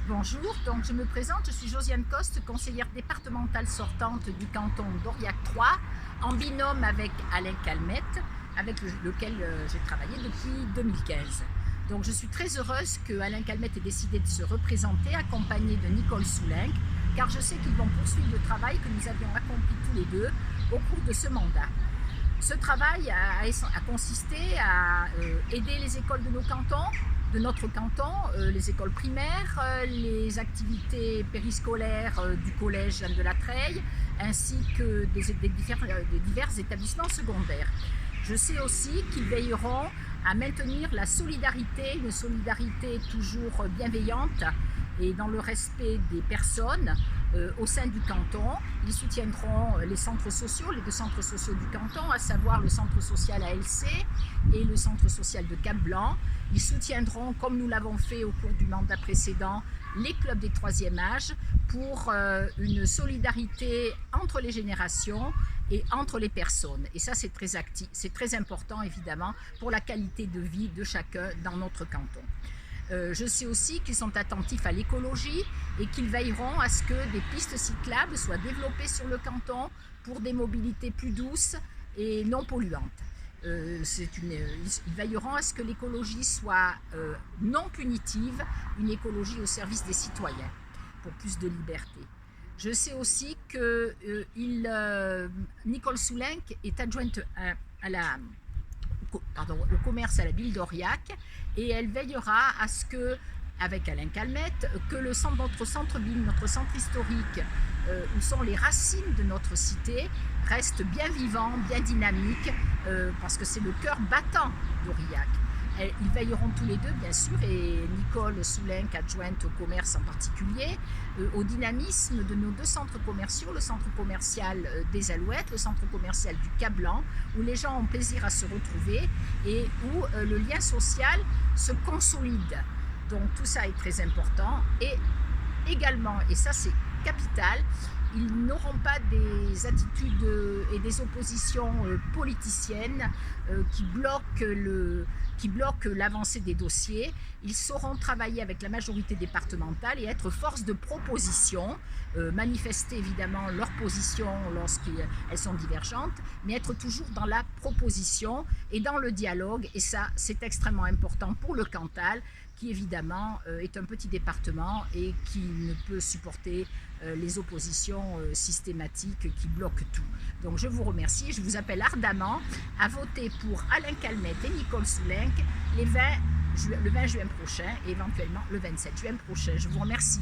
Bonjour, donc je me présente, je suis Josiane Coste, conseillère départementale sortante du canton d'Aurillac 3, en binôme avec Alain Calmette, avec lequel j'ai travaillé depuis 2015. Donc je suis très heureuse que Alain Calmette ait décidé de se représenter, accompagné de Nicole Soulenc, car je sais qu'ils vont poursuivre le travail que nous avions accompli tous les deux au cours de ce mandat. Ce travail a consisté à aider les écoles de nos cantons, de notre canton, les écoles primaires, les activités périscolaires du collège Jeanne de la Treille, ainsi que des divers établissements secondaires. Je sais aussi qu'ils veilleront à maintenir la solidarité, une solidarité toujours bienveillante et dans le respect des personnes au sein du canton. Ils soutiendront les centres sociaux, les deux centres sociaux du canton, à savoir le centre social ALC et le centre social de Cap-Blanc. Ils soutiendront, comme nous l'avons fait au cours du mandat précédent, les clubs des troisième âge pour une solidarité entre les générations et entre les personnes. Et ça, c'est très important, évidemment, pour la qualité de vie de chacun dans notre canton. Je sais aussi qu'ils sont attentifs à l'écologie et qu'ils veilleront à ce que des pistes cyclables soient développées sur le canton pour des mobilités plus douces et non polluantes. Ils veilleront à ce que l'écologie soit non punitive, une écologie au service des citoyens, pour plus de liberté. Je sais aussi que Nicole Soulenc est adjointe au commerce à la ville d'Aurillac, et elle veillera à ce que, avec Alain Calmette, que notre centre-ville, notre centre historique, où sont les racines de notre cité, reste bien vivant, bien dynamique, parce que c'est le cœur battant d'Aurillac. Ils veilleront tous les deux, bien sûr, et Nicole Soulenc, adjointe au commerce en particulier, au dynamisme de nos deux centres commerciaux, le centre commercial des Alouettes, le centre commercial du Cap-Blanc, où les gens ont plaisir à se retrouver et où le lien social se consolide. Donc tout ça est très important. Et également, et ça c'est capital, ils n'auront pas des attitudes et des oppositions politiciennes qui bloquent l'avancée des dossiers. Ils sauront travailler avec la majorité départementale et être force de proposition, manifester évidemment leur position lorsqu'elles sont divergentes, mais être toujours dans la proposition et dans le dialogue. Et ça, c'est extrêmement important pour le Cantal, qui évidemment est un petit département et qui ne peut supporter les oppositions systématiques qui bloquent tout. Donc je vous remercie et je vous appelle ardemment à voter pour Alain Calmette et Nicole Soulenc le 20 juin prochain et éventuellement le 27 juin prochain. Je vous remercie.